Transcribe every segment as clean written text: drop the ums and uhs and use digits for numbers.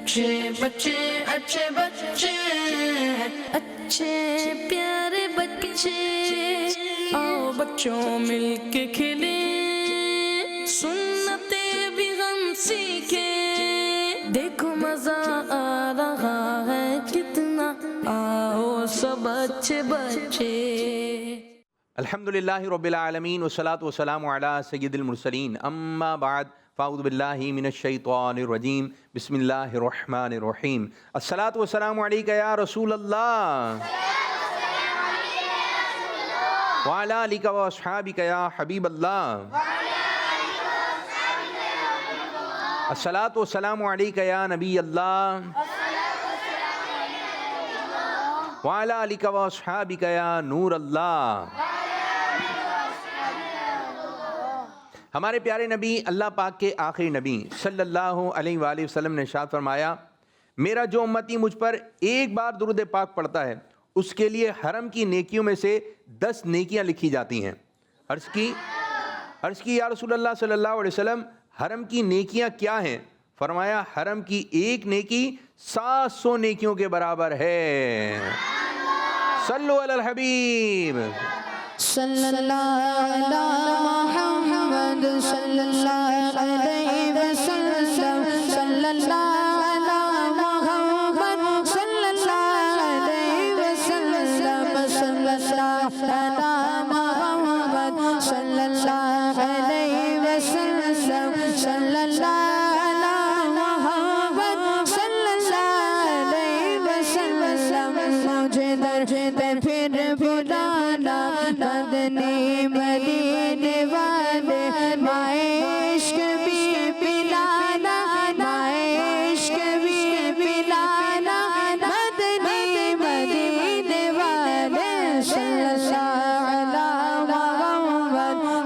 अच्छे बच्चे अच्छे बच्चे अच्छे प्यारे बच्चे, आओ बच्चों मिलके खेले, सुन्नते भी हम सीखे, देखो मजा आ रहा है कितना, आओ सब अच्छे बच्चे। अल्हम्दुलिल्लाहि रब्बिल आलमीन वस्सलातु वस्सलामु अला सय्यिदिल मुरसलीन अम्मा बाद फ़अऊज़ु बिल्लाहि मिनश शैतानिर रजीम बिस्मिल्लाहिर रहमानिर रहीम अस्सलातु वस्सलामु अलैका या रसूल अल्लाह व अला आलिका व अस्हाबिका या हबीब अल्लाह अस्सलातु वस्सलामु अलैका या नबी अल्लाह व अला आलिका व अस्हाबिका या नूर अल्लाह। हमारे प्यारे नबी अल्लाह पाक के आखिरी नबी सल्लल्लाहु अलैहि वसल्लम ने इरशाद फरमाया, मेरा जो उम्मती मुझ पर एक बार दुरूद पाक पढ़ता है उसके लिए हरम की नेकियों में से 10 नेकियां लिखी जाती हैं। अर्ज़ की या रसूलल्लाह सल्लल्लाहु अलैहि वसल्लम, हरम की नेकियां क्या हैं? फरमाया, हरम की एक नेकी 700 नेकियों के बराबर है। सल्लु अलल हबीब सल्लल्लाहु अलैहि मुहम्मद सल्लल्लाहु अलैहि वसल्लम, सल्लल्लाहु अलैहि मुहम्मद सल्लल्लाहु अलैहि वसल्लम, सल्लल्लाहु अलैहि मुहम्मद सल्लल्लाहु अलैहि वसल्लम, सल्लल्लाहु अलैहि मुहम्मद सल्लल्लाहु अलैहि वसल्लम। मुझे दर फिर बुलाना मदनी मदीने वाले, माए इश्क भी पिलाना, माए इश्क भी पिलाना, मदनी मदीने वाले। सल्लल्लाहु अलैहि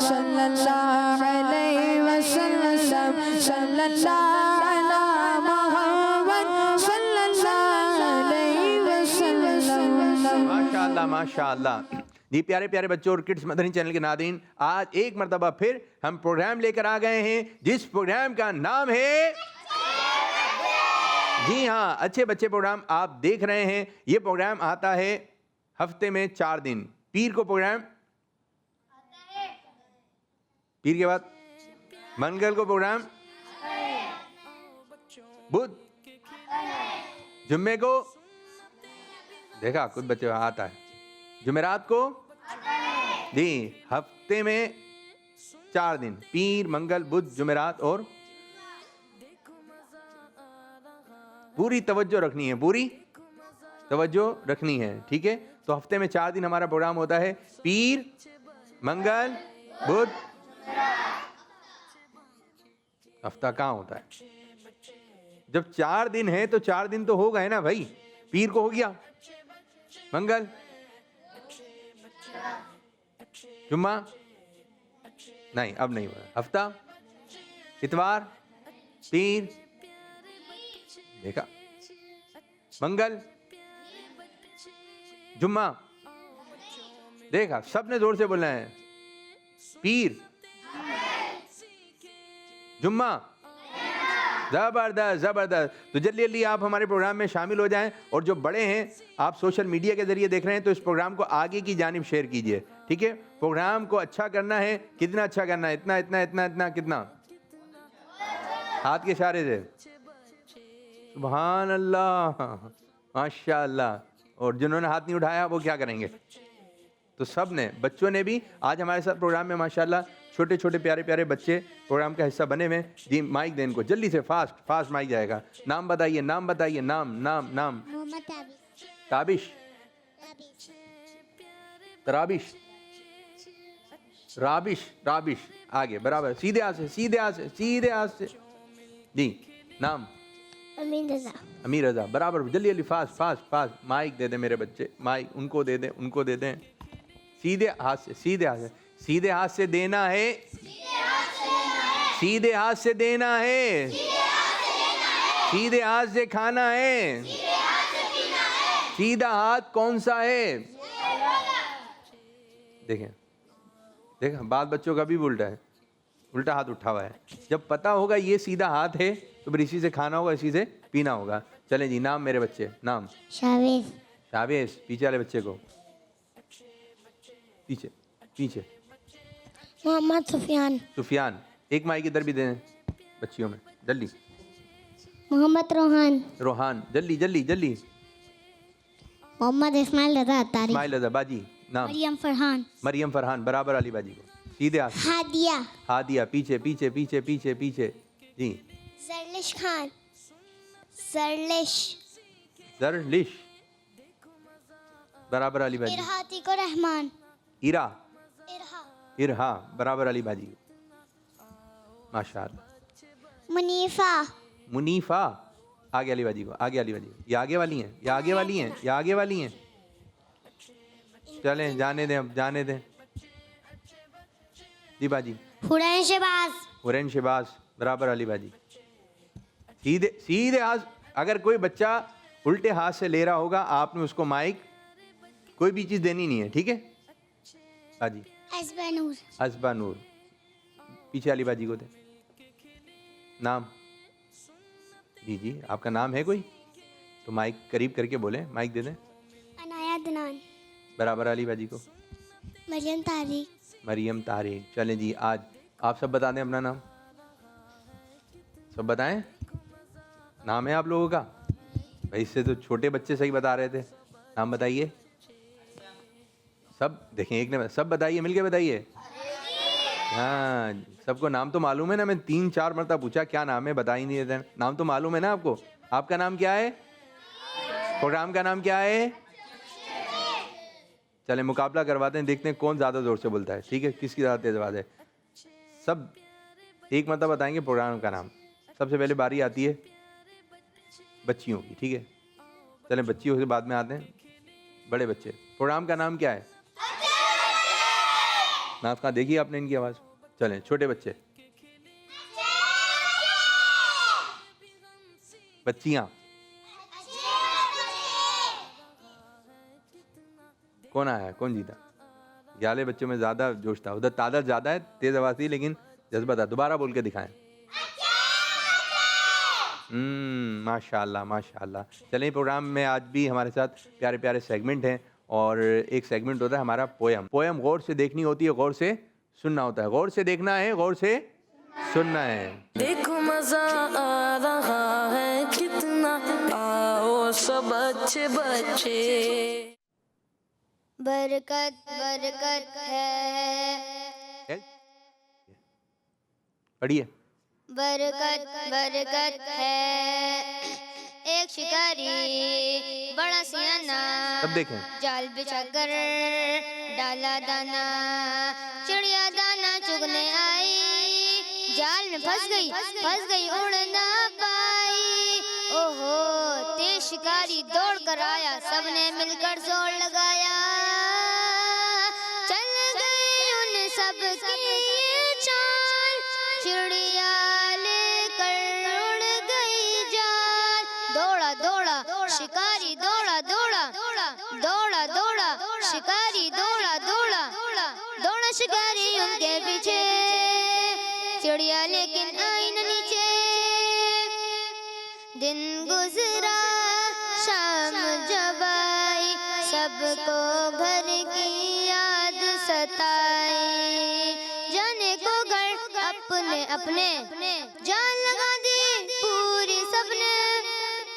सल्लल्लाहु अलैहि वसल्लम, सल्लल्लाहु अलैहि मुहम्मद सल्लल्लाहु अलैहि वसल्लम। माशाअल्लाह माशाअल्लाह। जी प्यारे प्यारे बच्चों और किड्स मदनी चैनल के नाज़रीन, आज एक मरतबा फिर हम प्रोग्राम लेकर आ गए हैं जिस प्रोग्राम का नाम है, जी हाँ, अच्छे बच्चे प्रोग्राम आप देख रहे हैं। ये प्रोग्राम आता है हफ्ते में 4 दिन। पीर को प्रोग्राम, पीर के बाद मंगल को प्रोग्राम, बुध, जुम्मे को, देखा कुछ बच्चे आता है, जुमेरात को, जी हफ्ते में 4 दिन, पीर मंगल बुध जुमेरात। और पूरी तवज्जो रखनी है, पूरी तवज्जो रखनी है, ठीक है। तो हफ्ते में 4 दिन हमारा प्रोग्राम होता है, पीर मंगल बुध। हफ्ता कहाँ होता है? जब 4 दिन है तो 4 दिन तो हो गए ना भाई। पीर को हो गया, मंगल, जुम्मा नहीं, अब नहीं हुआ। हफ्ता, इतवार, पीर, देखा, मंगल, जुम्मा, देखा, सबने जोर से बोलना है, पीर, जुम्मा। ज़बरदस्त ज़बरदस्त। तो जल्दी जल्दी आप हमारे प्रोग्राम में शामिल हो जाएं, और जो बड़े हैं आप सोशल मीडिया के ज़रिए देख रहे हैं तो इस प्रोग्राम को आगे की जानिब शेयर कीजिए, ठीक है। प्रोग्राम को अच्छा करना है, कितना अच्छा करना है? इतना इतना इतना इतना कितना? हाथ के इशारे से, सुभान अल्लाह, माशाअल्लाह। और जिन्होंने हाथ नहीं उठाया वो क्या करेंगे? तो सब ने, बच्चों ने भी आज हमारे साथ प्रोग्राम में माशाअल्लाह, छोटे छोटे प्यारे प्यारे बच्चे प्रोग्राम का हिस्सा बने हुए। जी माइक दें इनको, जल्दी से, फास्ट फास्ट माइक जाएगा। नाम बताइए, नाम बताइए, नाम नाम नाम। ताबिश, तराबिश, राबिश, राबिश, आगे बराबर, सीधे हाथ से, सीधे हाथ से, सीधे हाथ से। जी नाम? अमीर रजा। अमीर रजा, बराबर, जल्दी जल्दी, फास्ट फास्ट फास्ट। माइक दे दें मेरे बच्चे, माइक उनको दे दें, उनको दे दें। सीधे हाथ से, सीधे हाथ से, सीधे हाथ से देना है, सीधे हाथ से देना है, सीधे हाथ से खाना है। सीधा हाथ कौन सा है? देखें देखें, बात बच्चों का भी उल्टा है, उल्टा हाथ उठा हुआ है। जब पता होगा ये सीधा हाथ है तो फिर इसी से खाना होगा, इसी से पीना होगा। चलें जी, नाम मेरे बच्चे, नाम शावेज, शावेश। पीछे वाले बच्चे को, पीछे पीछे, मोहम्मद सुफियान, सुफियान। एक माइक इधर भी दें बच्चियों में, जल्दी। मोहम्मद रोहान, रोहान, जल्दी जल्दी जल्दी। मोहम्मद इस्माइल रजा अतारी, इस्माइल रजा। बाजी, नाम मरियम फरहान, मरियम फरहान। बराबर वाली बाजी को सीधे हाथ। हादिया, हादिया। पीछे पीछे पीछे पीछे पीछे जी। जरलिश खान, जरलिश, जरलिश। बराबर वाली बाजी। इरहातिको रहमान, इरा, इरहा, इरहा। बराबर वाली बाजी। माशाअल्लाह। मुनीफा, मुनीफा। आगे वाली बाजी को, आगे वाली बाजी को। ये आगे वाली हैं, ये आगे वाली हैं, ये आगे वाली हैं। चलें, जाने दें, अब जाने दें जी। बाजी, हुरैन शहबाज, हुरैन शहबाज। बराबर वाली बाजी। सीधे सीधे हाथ। अगर कोई बच्चा उल्टे हाथ से ले रहा होगा, आपने उसको माइक कोई भी चीज़ देनी नहीं है, ठीक है। बाजी, असबा नूर, हसबा नूर। पीछे वाली बाजी को दे नाम। जी जी, आपका नाम है कोई तो माइक करीब करके बोलें, माइक दे दें। अनाया दनान, बराबर वाली बाजी को, मरियम तारिक, मरियम तारिक। चलें जी, आज आप सब बता दें अपना नाम। सब बताएं, नाम है आप लोगों का। भाई इससे तो छोटे बच्चे सही बता रहे थे। नाम बताइए सब। देखें, एक ने सब बताइए, मिलके बताइए। हाँ, सबको नाम तो मालूम है ना। मैं 3-4 मरतबा पूछा क्या नाम है, बता ही नहीं देते। नाम तो मालूम है ना आपको। आपका नाम क्या है, प्रोग्राम का नाम क्या है। चलें मुकाबला करवाते हैं, देखते हैं कौन ज़्यादा ज़ोर से बोलता है, ठीक है। किसकी ज़्यादा तेज़ आवाज़ है। सब एक मरतबा बताएंगे प्रोग्राम का नाम। सबसे पहले बारी आती है बच्चियों की, ठीक है। चलें, बच्चियों के बाद में आते हैं बड़े बच्चे। प्रोग्राम का नाम क्या है। नाम कहाँ देखी आपने इनकी आवाज़। चलें, छोटे बच्चे, बच्चियाँ। कौन आया, कौन जीता। याले बच्चों में ज़्यादा जोश था, उधर तादाद ज़्यादा है, तेज़ आवाज़ थी, लेकिन जज्बा था। दोबारा बोल के दिखाएं। माशाल्लाह माशाल्लाह। चलें, प्रोग्राम में आज भी हमारे साथ प्यारे प्यारे सेगमेंट हैं, और एक सेगमेंट होता है हमारा पोयम। पोयम गौर से देखनी होती है, गौर से सुनना होता है। गौर से देखना है, गौर से सुनना है। देखो मजा आ रहा है कितना, आओ सब अच्छे बच्चे। बरकत बरकत है, पढ़िए। बरकत बरकत है। एक शिकारी बड़ा सियाना, सब देखें। जाल बिछा कर डाला दाना, चिड़िया दाना चुगने आई, जाल में फंस गई उड़ ना पाई। ओहो, तेज शिकारी दौड़ कर आया, सबने मिलकर जोर लगाया, चल गई उन सब की ये चाल, चिड़िया लेकर उड़ गई जाल। दौड़ा दौड़ा शिकारी, दौड़ा दौड़ा दौड़ा दौड़ा शिकारी, दौड़ा दौड़ा दौड़ा शिकारी उनके पीछे, चिड़िया लेकिन आई न नीचे। दिन गुजरा शाम जब आई, सबको घर की याद सताई, जाने को घर अपने अपने जान लगा दी पूरी सबने।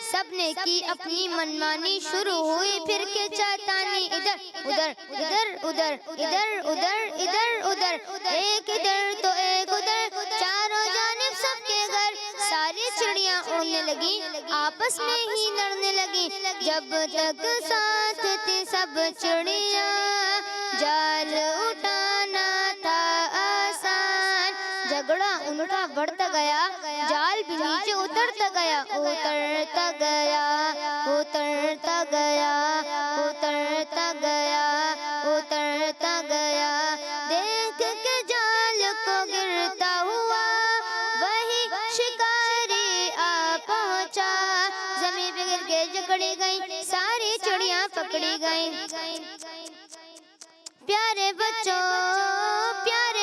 सबने की अपनी मनमानी, शुरू हुई फिर के चातानी, इधर उधर इधर उधर इधर उधर इधर उधर, एक इधर तो एक उधर, चारों जानिब सबके घर। सारी चिड़ियाँ उड़ने लगी, आपस में ही लड़ने लगी, जब तक साथ थी सब चिड़िया, जाल उठाना था आसान। झगड़ा उनका बढ़ता गया, जाल भी नीचे उतरता गया, उतरता गया उतरता गया उतरता गया उतरता गया। देख के जाल को गिरता हुआ, वही शिकारी आ पहुंचा, जमीन पे गिर के जकड़ी गई, सारी चिड़िया पकड़ी गई। प्यारे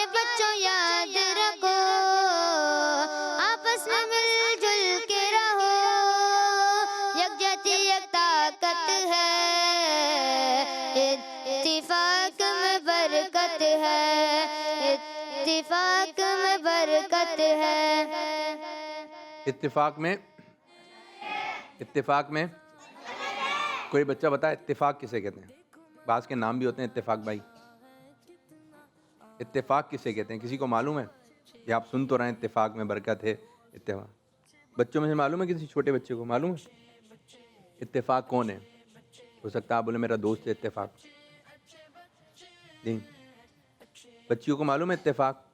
बच्चों याद रखो, आपस में मिलजुल जमत एक ताकत है, इत्तिफाक में बरकत है, इत्तिफाक में बरकत है। इत्तिफाक में कोई बच्चा बता इत्तिफाक किसे कहते हैं? बास के नाम भी होते हैं इत्तिफाक भाई। इत्तिफाक किसे कहते हैं? किसी को मालूम है? या आप सुन तो रहे हैं इत्तिफाक में बरकत है, इत्तिफाक। बच्चों में से मालूम है? किसी छोटे बच्चे को मालूम है इत्तिफाक कौन है? हो सकता है आप बोले मेरा दोस्त है इत्तिफाक। नहीं, बच्चियों को मालूम है इत्तिफाक?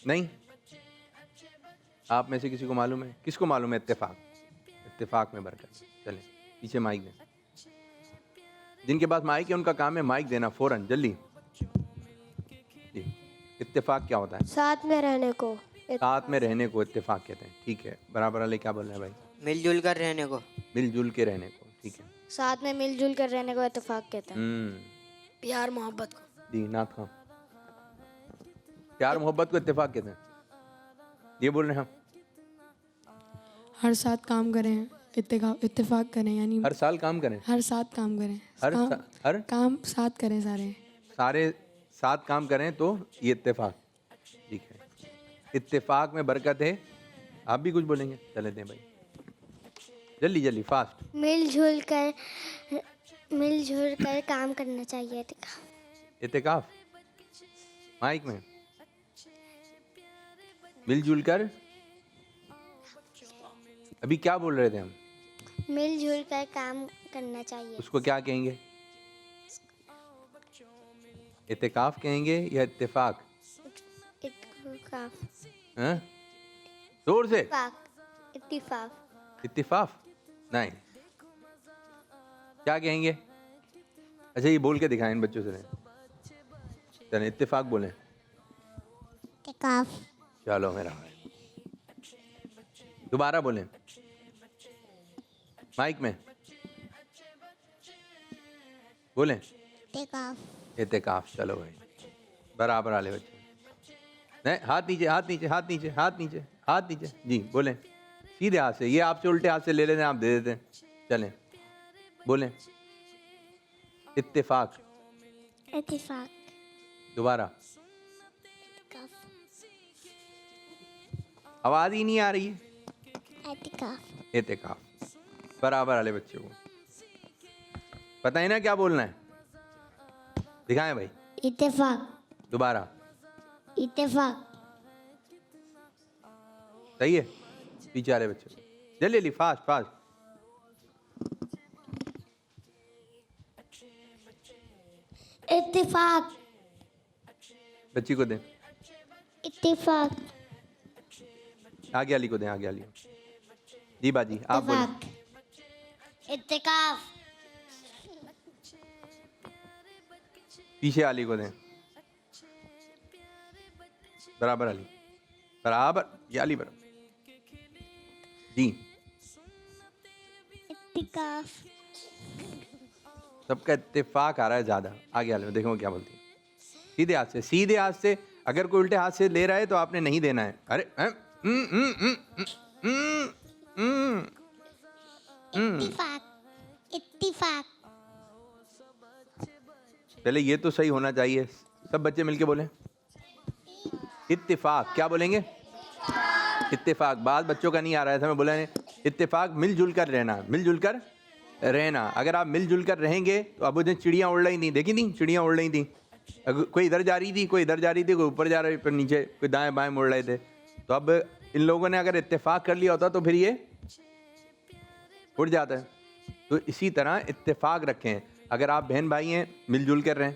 नहीं, आप में से किसी को मालूम है? किसको मालूम है इत्तिफाक? इत्तिफाक में बरकत। चलें पीछे माइक दें। जिनके पास माइक है उनका काम है माइक देना फौरन, जल्दी। जी, इत्तिफाक क्या होता है? साथ में रहने को। साथ में रहने को इत्तिफाक कहते हैं। ठीक है, बराबर वाले क्या बोल रहे हैं भाई? मिलजुल कर रहने को। मिलजुल के रहने को, ठीक है। साथ में मिलजुल कर रहने को इत्तेफाक कहते हैं। प्यार मोहब्बत को। जी नाथ खां, प्यार मोहब्बत को इत्तिफाक कहते हैं, ये बोल रहे हैं हम। हर साथ काम करें, इत्तेफाक करें, यानी हर साल काम करें, हर साथ काम करें, हर काम साथ करें, सारे साथ काम करें तो ये इत्तिफाक। ठीक है, इत्तिफाक में बरकत है। आप भी कुछ बोलेंगे? चले दें भाई, जल्दी जल्दी फास्ट। मिलजुल कर काम करना चाहिए। इत्तिकाफ माइक में मिलजुल कर। अभी क्या बोल रहे थे हम? मिलजुल कर काम करना चाहिए। उसको क्या कहेंगे? इत्तिकाफ कहेंगे या इत्तिफाक? इत्तिफाक। हाँ? जोर से। इत्तिफाक। इत्तिफाक नहीं, क्या कहेंगे? अच्छा ये बोल के दिखाएं इन बच्चों से। चलें इत्तिफाक बोलें। इत्तिकाफ। चलो मेरा भाई, दोबारा बोलें माइक में, बोलें इत्तिकाफ। इत्तिकाफ। चलो भाई, बराबर वाले बच्चे। नहीं, हाथ नीचे, हाथ नीचे, हाथ नीचे, हाथ नीचे, हाथ नीचे। जी बोलें सीधे हाथ से। ये आपसे उल्टे हाथ से ले लेते हैं, आप दे देते हैं। चलें बोलें इत्तिफाक। इत्तिफाक। दोबारा। आवाज ही नहीं आ रही है। इत्तिकाफ। इत्तिकाफ। बराबर वाले बच्चे को पता है ना क्या बोलना है? दिखाएं भाई। इत्तिफाक। दोबारा। इत्तिफाक। सही है। पीछे वाले बच्चे को जल्दी जल्दी फास्ट फास्ट। इत्तिफाक। बच्ची को दें। इत्तिफाक। आगे वाली को दें, आगे वाली को। जी बाजी आप बोलें। इत्तिकाफ। पीछे वाली को दें। बराबर वाली, बराबर ये वाली बराबर। जी इत्तिकाफ। सबका इत्तेफाक आ रहा है ज्यादा। आगे वाले में देखो क्या बोलती है। सीधे हाथ से, सीधे हाथ से। अगर कोई उल्टे हाथ से ले रहा है तो आपने नहीं देना है। अरे इत्तिफाक। इत्तिफाक। पहले ये तो सही होना चाहिए। सब बच्चे मिलके बोलें इत्तिफाक। क्या बोलेंगे? इत्तिफाक। बात बच्चों का नहीं आ रहा है, मैं बोला नहीं। इत्तिफाक मिलजुल कर रहना, मिलजुल कर रहना। अगर आप मिलजुल कर रहेंगे तो अब उन्हें चिड़ियाँ उड़ रही थी, देखी थी चिड़ियाँ उड़ रही थी। कोई इधर जा रही थी, कोई इधर जा रही थी, कोई ऊपर जा रही, फिर नीचे, कोई दाएं बाएं मुड़ रहे थे। तो अब इन लोगों ने अगर इत्तिफाक कर लिया होता तो फिर ये उड़ जाता है। तो इसी तरह इत्तिफाक रखें। अगर आप बहन भाई हैं मिलजुल कर रहें,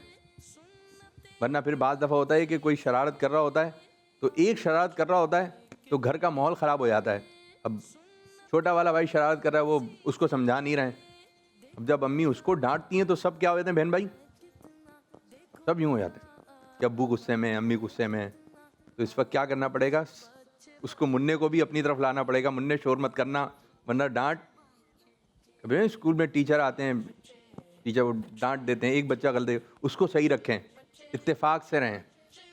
वरना फिर बाज़ दफ़ा होता है कि कोई शरारत कर रहा होता है, तो एक शरारत कर रहा होता है तो घर का माहौल ख़राब हो जाता है। अब छोटा वाला भाई शरारत कर रहा है, वो उसको समझा नहीं रहे। अब जब अम्मी उसको डांटती हैं तो सब क्या हो जाते हैं बहन भाई? सब यूँ हो जाते हैं कि अब्बू गुस्से में, अम्मी गुस्से में। तो इस वक्त क्या करना पड़ेगा? उसको मुन्ने को भी अपनी तरफ लाना पड़ेगा। मुन्ने शोर मत करना, वरना डांट। कभी स्कूल में टीचर आते हैं, टीचर वो डांट देते हैं, एक बच्चा गलती, उसको सही रखें, इत्तेफाक से रहें,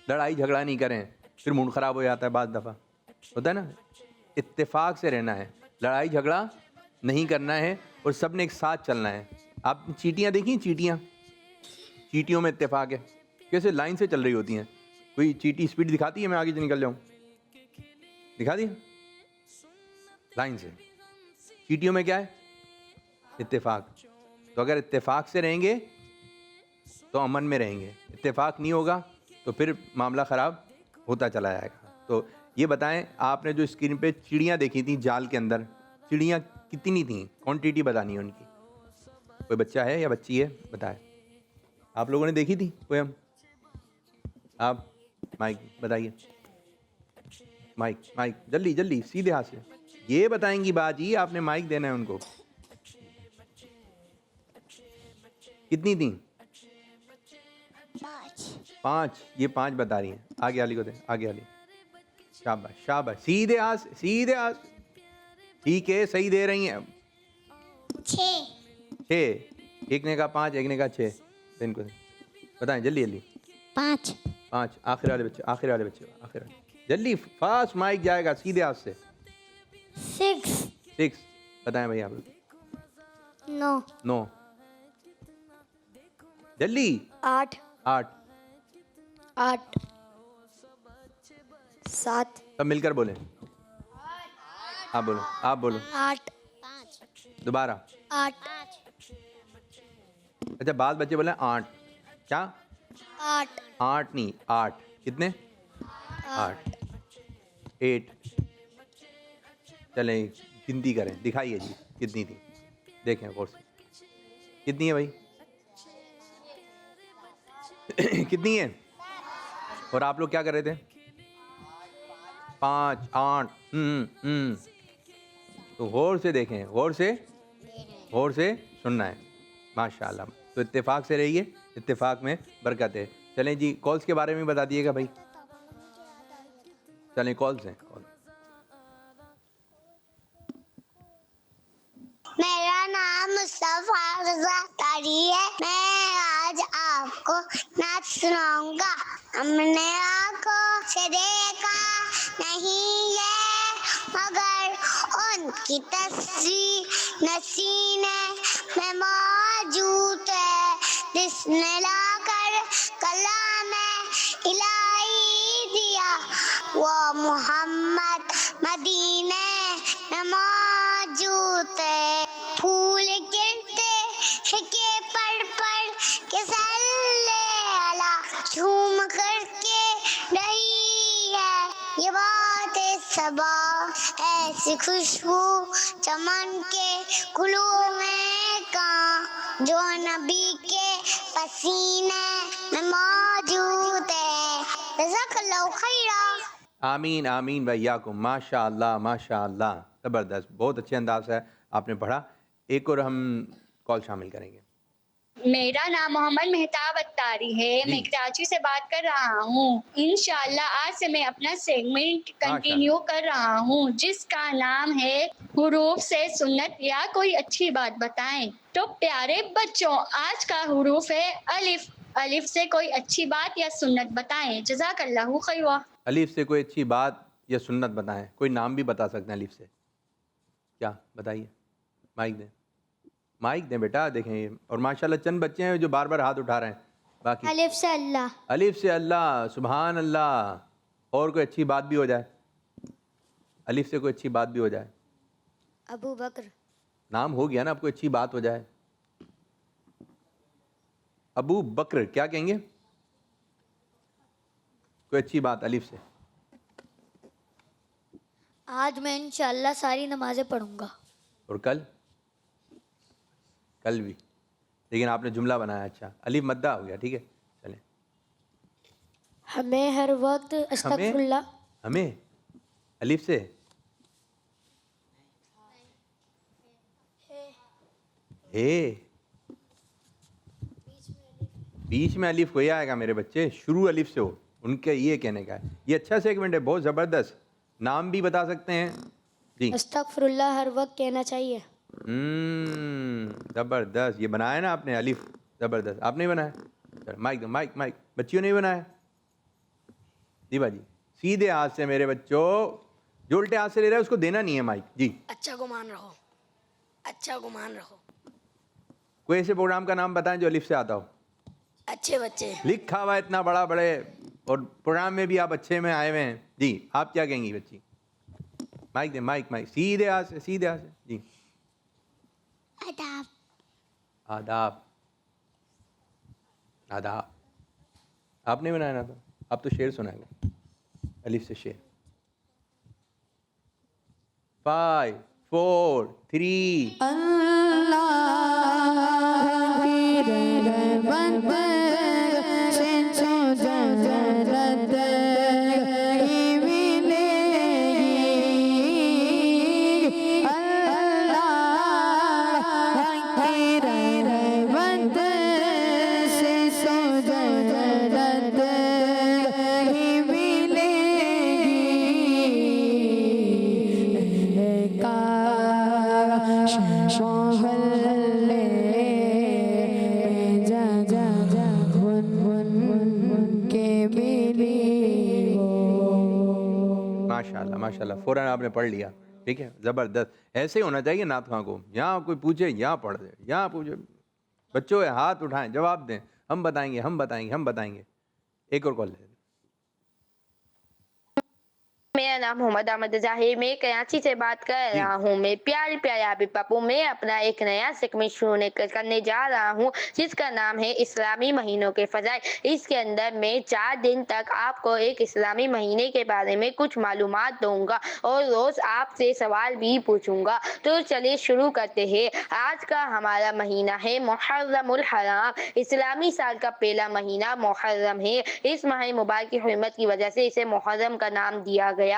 लड़ाई झगड़ा नहीं करें, फिर मूड ख़राब हो जाता है। बाज़ दफ़ा होता है ना। इत्तेफाक से रहना है, लड़ाई झगड़ा नहीं करना है और सब ने एक साथ चलना है। आप चींटियाँ देखी, चींटियों में इत्तेफाक है, कैसे लाइन से चल रही होती हैं। कोई चींटी स्पीड दिखाती है मैं आगे निकल जाऊँ, दिखा दी लाइन से। चींटियों में क्या है? इत्तेफाक। तो अगर इत्तेफाक से रहेंगे तो अमन में रहेंगे, इत्तेफाक नहीं होगा तो फिर मामला ख़राब होता चला जाएगा। तो ये बताएं, आपने जो स्क्रीन पे चिड़ियाँ देखी थी जाल के अंदर, चिड़ियाँ कितनी थी? क्वांटिटी बतानी है उनकी। कोई बच्चा है या बच्ची है बताए? आप लोगों ने देखी थी कोई? हम आप माइक बताइए, माइक जल्दी जल्दी सीधे हाथ से। ये बताएंगी बाजी, आपने माइक देना है उनको। कितनी थी? 5। ये 5 बता रही हैं। आगे वाली को दे, आगे वाली। शाबाश शाबाश, सीधे हाथ, सीधे हाथ। ठीक है, सही दे रही हैं। 6। एक ने कहा 5, एक ने कहा 6। इनको बताएं जल्दी जल्दी। 5। आखिर वाले बच्चे, आखिर वाले जल्दी, फास्ट माइक जाएगा सीधे हाथ से। 6 बताएं भाई आप लोग। 9 जल्दी। 8 7 सब मिलकर बोले। आप बोलो 8 दोबारा। 8 अच्छा, बाद बच्चे बोले 8। क्या? 8 नहीं, 8 कितने? 8 चलें गिनती करें, दिखाइए जी कितनी थी, देखें गौर से कितनी है भाई। कितनी है? और आप लोग क्या कर रहे थे? 5 8। तो गौर से देखें, गौर से सुनना है। माशाल्लाह। तो इत्तेफाक से रहिए, इत्तेफाक में बरकत है। चलें जी, कॉल्स के बारे में बता दिएगा भाई। चलें कॉल्स हैं। कॉल मेरा नाम मुस्तफा रज़ा तारी है। मैं आज आपको नाच सुनाऊंगा। हमने आंखों से देखा नहीं है मगर उनकी तस्वीर नसीने में मौजूद है, जिसने लाकर कलाम इलाही दिया वो मोहम्मद मदीने में मौजूद है। फूल गिरते के पढ़ के सल्ले अला झूम करके रही है ये बात सबा। ऐसी खुशबू चमन के गुलों में का जो नबी के पसीने में मौजूद है। जज़ाकल्लाहु खैरा। आमीन आमीन भैयाकुम। माशाअल्लाह माशाअल्लाह, ज़बरदस्त, बहुत अच्छे अंदाज से आपने पढ़ा। एक और हम कॉल शामिल करेंगे। मेरा नाम मोहम्मद मेहताब अत्तारी है। मैं कराची से बात कर रहा हूँ। इंशाल्लाह आज से मैं अपना सेगमेंट कंटिन्यू कर रहा हूँ, जिसका नाम है हुरूफ से सुन्नत या कोई अच्छी बात बताएं। तो प्यारे बच्चों, आज का हुरूफ है अलिफ। अलिफ से कोई अच्छी बात या सुन्नत बताएं। जज़ाकल्लाहु खैरा। अलिफ से कोई अच्छी बात या सुन्नत बताएं। कोई नाम भी बता सकते हैं अलिफ से। क्या बताइए? माइक दें बेटा, देखें। और माशाल्लाह चंद बच्चे हैं जो बार बार हाथ उठा रहे हैं। बाकी अलिफ से अल्लाह। अलिफ से अल्लाह, सुभान अल्लाह। और कोई अच्छी बात भी हो जाए, अलिफ से कोई अच्छी बात भी हो जाए। अबू बकर। नाम हो गया ना, अब कोई अच्छी बात हो जाए। अबू बकर क्या कहेंगे? कोई अच्छी बात अलिफ से। आज मैं इंशाल्लाह सारी नमाजें पढ़ूंगा। और कल भी, लेकिन आपने जुमला बनाया अच्छा। अलिफ मद्दा हो गया, ठीक है। चलें। हमें हर वक्त अस्तगफुरुल्लाह। हमें अलिफ से बीच में अलिफ कोई आएगा मेरे बच्चे, शुरू अलिफ से हो, उनके ये कहने का है। ये अच्छा सेगमेंट है, बहुत ज़बरदस्त। नाम भी बता सकते हैं जी। अस्तगफुरुल्लाह हर वक्त कहना चाहिए। ज़बरदस्त। ये बनाया ना आपने अलिफ, ज़बरदस्त। आपने बनाया? माइक दो, माइक। बच्चियों ने बनाया जी बाजी। सीधे हाथ से मेरे बच्चों, जो उल्टे हाथ से ले रहा है उसको देना नहीं है माइक जी। अच्छा को मान रहो। अच्छा गुमान रखो। कोई ऐसे प्रोग्राम का नाम बताएं जो अलिफ से आता हो। अच्छे बच्चे। लिखा हुआ है इतना बड़ा बड़े, और प्रोग्राम में भी आप अच्छे में आए हुए हैं। जी आप क्या कहेंगी बच्ची? माइक दे, माइक माइक, सीधे हाथ से, सीधे हाथ से। जी आदाब। आदाब। आदाब आपने बनाया ना, तो आप तो शेर सुनाएगा, अलिफ से शेर। 5 4 3 माशाल्लाह माशाल्लाह, फ़ौरन आपने पढ़ लिया। ठीक है, ज़बरदस्त। ऐसे ही होना चाहिए नात खां को। यहाँ कोई पूछे यहाँ पढ़ दे, यहाँ पूछे बच्चों हाथ उठाएं, जवाब दें, हम बताएंगे हम बताएंगे हम बताएंगे। एक और कॉल ले। मेरा नाम मोहम्मद अहमद रजा है। मैं कराची से बात कर रहा हूँ। मैं प्यारे प्यारे हाबिब पापू, मैं अपना एक नया सेगमेंट शुरू करने जा रहा हूँ जिसका नाम है इस्लामी महीनों के फ़ज़ाइल। इसके अंदर मैं 4 दिन तक आपको एक इस्लामी महीने के बारे में कुछ मालूमात दूंगा और रोज़ आपसे सवाल भी पूछूंगा। तो चलिए शुरू करते हैं। आज का हमारा महीना है मुहर्रमुल हराम। इस्लामी साल का पहला महीना मुहर्रम है। इस माह मुबारक की हुर्मत की वजह से इसे मुहर्रम का नाम दिया गया।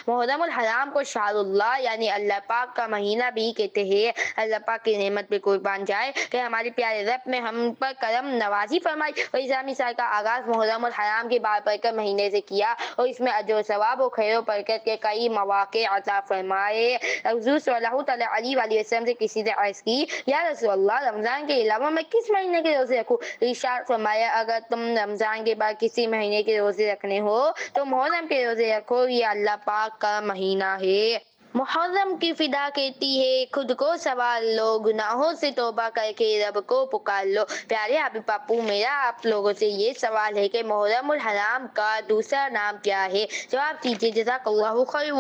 मुहर्रमुल हराम को शाहरुल्लाह यानी अल्लाह पाक का महीना भी कहते हैं। अल्लाह पाक की नेमत पे कुर्बान जाए कि हमारे प्यारे रब में हम पर करम नवाजी फरमाई और इस्लामी साल का आगाज मुहर्रमुल हराम के बार बरकत महीने से किया और इसमें अजर सवाब और खैर बरकत के कई मौके अता फरमाए। हुज़ूर सल्लल्लाहु अलैहि वसल्लम से किसी ने अर्ज़ की, या रसूलल्लाह रमजान के अलावा मैं किस महीने के रोजे रखूं? इरशाद फरमाया, अगर तुम रमजान के बाद किसी महीने के रोजे रखने हो तो मुहर्रम के रोजे रखो, ये अल्लाह पाक का महीना है। मुहर्रम की फिदा कहती है, खुद को सवाल लो, गुनाहों से तौबा करके रब को पुकार लो। प्यारे हाबिब पापू, मेरा आप लोगों से ये सवाल है कि मुहर्रमुल हराम का दूसरा नाम क्या है? जवाब दीजिए। जज़ाकल्लाहु खैर।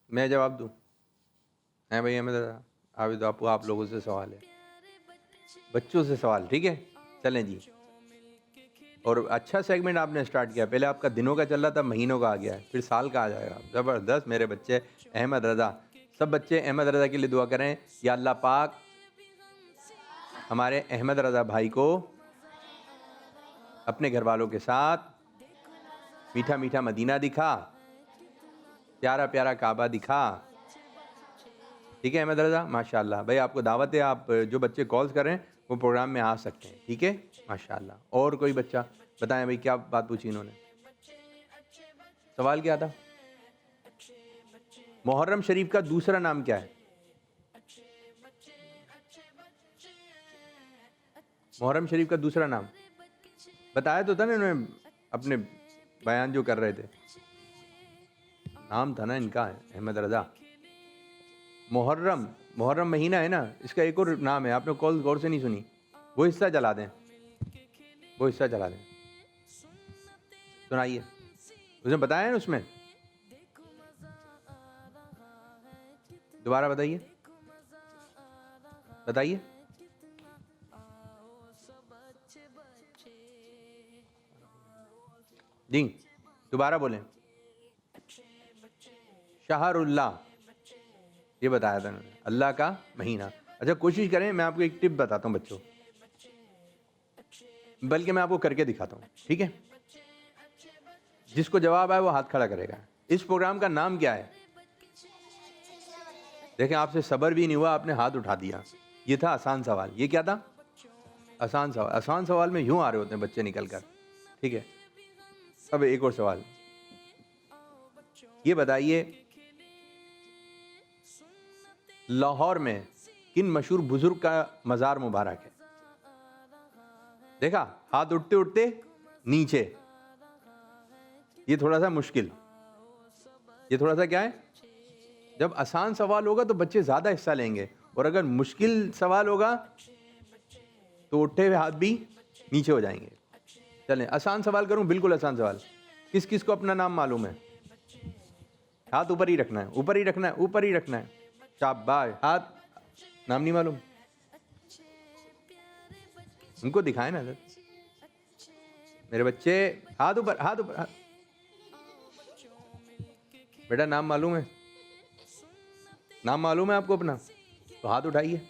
मैं जवाब दूं? है भाई अहमद रज़ा, हाबिब पापू, आप लोगों से सवाल है, बच्चों से सवाल। ठीक है, चलें जी। और अच्छा सेगमेंट आपने स्टार्ट किया। पहले आपका दिनों का चल रहा था, महीनों का आ गया, फिर साल का आ जाएगा। ज़बरदस्त मेरे बच्चे अहमद रज़ा। सब बच्चे अहमद रज़ा के लिए दुआ करें, या अल्लाह पाक हमारे अहमद रज़ा भाई को अपने घर वालों के साथ मीठा मीठा मदीना दिखा, प्यारा प्यारा काबा दिखा। ठीक है अहमद रज़ा, माशाल्लाह भाई, आपको दावत है। आप जो बच्चे कॉल्स करें वो प्रोग्राम में आ सकते हैं। ठीक है, माशाल्लाह। और कोई बच्चा बताएं भाई, क्या बात पूछी इन्होंने? सवाल क्या था? मुहर्रम शरीफ का दूसरा नाम क्या है? मुहर्रम शरीफ का दूसरा नाम बताया तो था ना इन्होंने अपने बयान जो कर रहे थे। नाम था ना इनका, अहमद रज़ा। मुहर्रम, मुहर्रम महीना है ना, इसका एक और नाम है। आपने कॉल गौर से नहीं सुनी, वो हिस्सा चला दें, वो हिस्सा चला दें, सुनाइए। उसने बताया ना उसमें, दोबारा बताइए, बताइए। जी दोबारा बोलें। शहरुल्लाह, ये बताया था उन्होंने, अल्लाह का महीना। अच्छा कोशिश करें, मैं आपको एक टिप बताता हूँ बच्चों, बल्कि मैं आपको करके दिखाता हूँ। ठीक है, जिसको जवाब आए वो हाथ खड़ा करेगा। इस प्रोग्राम का नाम क्या है? देखें, आपसे सब्र भी नहीं हुआ, आपने हाथ उठा दिया। ये था आसान सवाल। ये क्या था? आसान सवाल। आसान सवाल में यूं आ रहे होते हैं बच्चे निकल कर। ठीक है, अब एक और सवाल, ये बताइए लाहौर में किन मशहूर बुजुर्ग का मज़ार मुबारक है? देखा, हाथ उठते उठते नीचे। ये थोड़ा सा मुश्किल, ये थोड़ा सा क्या है, जब आसान सवाल होगा तो बच्चे ज़्यादा हिस्सा लेंगे, और अगर मुश्किल सवाल होगा तो उठे हुए हाथ भी नीचे हो जाएंगे। चलें, आसान सवाल करूं, बिल्कुल आसान सवाल। किस किस को अपना नाम मालूम है? हाथ ऊपर ही रखना है, ऊपर ही रखना है, ऊपर ही रखना है। शाबाश। हाथ, नाम नहीं मालूम? उनको दिखाए ना सर, मेरे बच्चे। हाथ ऊपर, हाथ ऊपर, हाथ। बेटा नाम मालूम है? नाम मालूम है आपको अपना? तो हाथ उठाइए।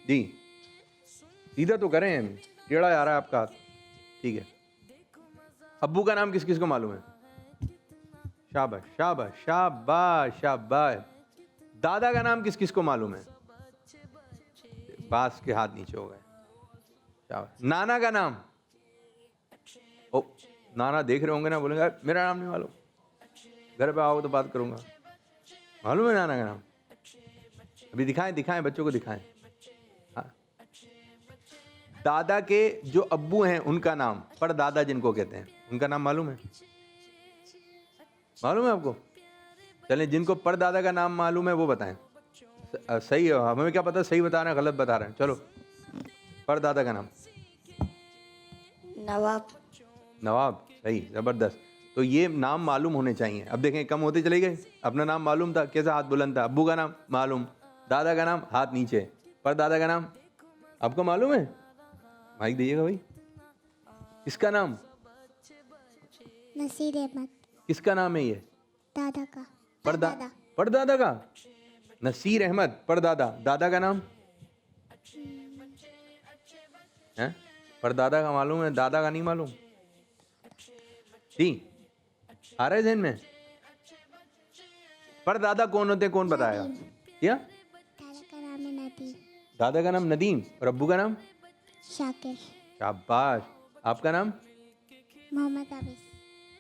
जी, सीधा तो करें, टेढ़ा आ रहा है आपका हाथ। ठीक है। अब्बू का नाम किस किस को मालूम है? शाबाश शाबाश शाबाश शाबाश। दादा का नाम किस किस को मालूम है? बास के हाथ नीचे हो गए। शाबाश। नाना का नाम? ओ, नाना देख रहे होंगे ना, बोलेंगे मेरा नाम नहीं मालूम। घर पे आओ तो बात करूंगा। मालूम है नाना का नाम? अभी दिखाएं, दिखाएं बच्चों को, दिखाएं। हाँ। दादा के जो अब्बू हैं उनका नाम, परदादा जिनको कहते हैं, उनका नाम मालूम है? मालूम है आपको? चलें, जिनको परदादा का नाम मालूम है वो बताएं। सही है, हमें क्या पता सही बता रहे हैं गलत बता रहे हैं। चलो, परदादा का नाम? नवाब। नवाब, सही, ज़बरदस्त। तो ये नाम मालूम होने चाहिए। अब देखें कम होते चले गए। अपना नाम मालूम था, कैसा हाथ बुलंद था। अब्बू का नाम मालूम, दादा का नाम हाथ नीचे, परदादा का नाम आपको मालूम है? माइक दीजिएगा भाई। किसका नाम? नसीर अहमद। किसका नाम है ये? दादा का। परदादा का? नसीर अहमद, परदादा। दादा का नाम है? परदादा का मालूम है, दादा का नहीं मालूम? जी, आ रहा है ज़हन में? परदादा कौन होते हैं, कौन बताएगा? क्या? दादा का नाम है नदीम। दादा का नाम नदीम और अब्बू का नाम? शाकिर। शाबाश। आपका नाम? मोहम्मद राबिस।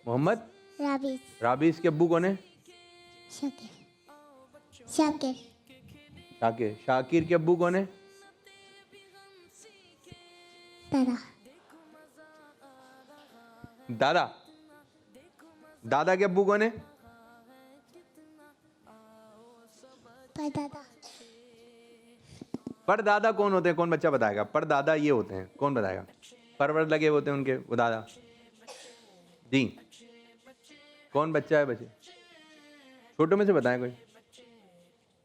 मोहम्मद राबिस। राबिस के अब्बू कौन है? शाकिर। शाकिर। शाकिर। शाकिर के अब्बू कौन है? दादा। दादा। दादा के अब्बू कौन है? परदादा। परदादा कौन होते हैं, कौन बच्चा बताएगा? परदादा ये होते हैं, कौन बताएगा? परवर लगे होते हैं उनके, वो दादा। जी, कौन बच्चा है? बच्चे छोटों में से बताएं कोई।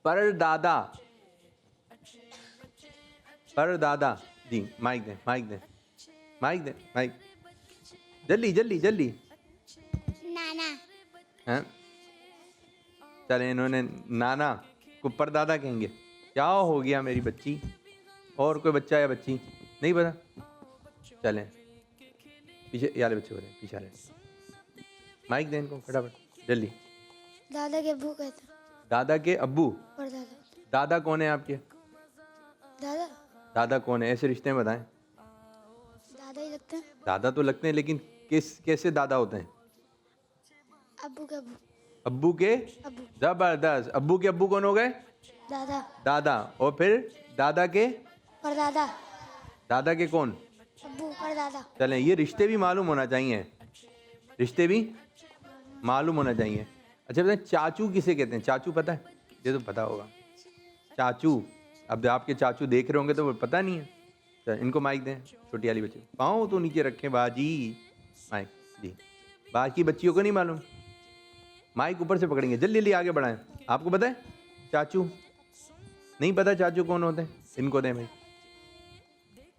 परदादा, परदादा। जी, माइक दें, माइक दें, माइक दें, माइक। जल्दी जल्दी जल्दी। नाना। हैं? चले, इन्होंने नाना को परदादा कहेंगे। क्या हो गया मेरी बच्ची? और कोई बच्चा या बच्ची नहीं पता? चलें, पीछे यार बच्चे बोले, पीछे आ रहे। माइक दें इनको फटाफट, जल्दी। दादा के अब्बू कहते हैं। दादा के अब्बू? परदादा। दादा कौन है आपके? दादा। दादा कौन है? ऐसे रिश्ते में बताएं। दादा ही लगते हैं। दादा तो लगते हैं, लेकिन कैसे दादा होते हैं? अब्बू के अब्बू। अब्बू के? अब्बू। जबरदस्त। अब्बू के अब्बू कौन हो गए? दादा। दादा। और फिर दादा के? परदादा। दादा के कौन? अब्बू परदादा। चलें, ये रिश्ते भी मालूम होना चाहिए, रिश्ते भी मालूम होना चाहिए। अच्छा बताएं, चाचू किसे कहते हैं? चाचू पता है? ये तो पता होगा, चाचू। अब आपके चाचू देख रहे होंगे तो वो पता नहीं है। चल, इनको माइक दें, छोटी वाली बच्ची। पाँव तो नीचे रखें बाजी। माइक जी। बाकी बच्चियों को नहीं मालूम, माइक ऊपर से पकड़ेंगे। जल्दी जल्दी आगे बढ़ाएं। आपको पता है चाचू? नहीं पता चाचू कौन होते हैं? इनको दें भाई,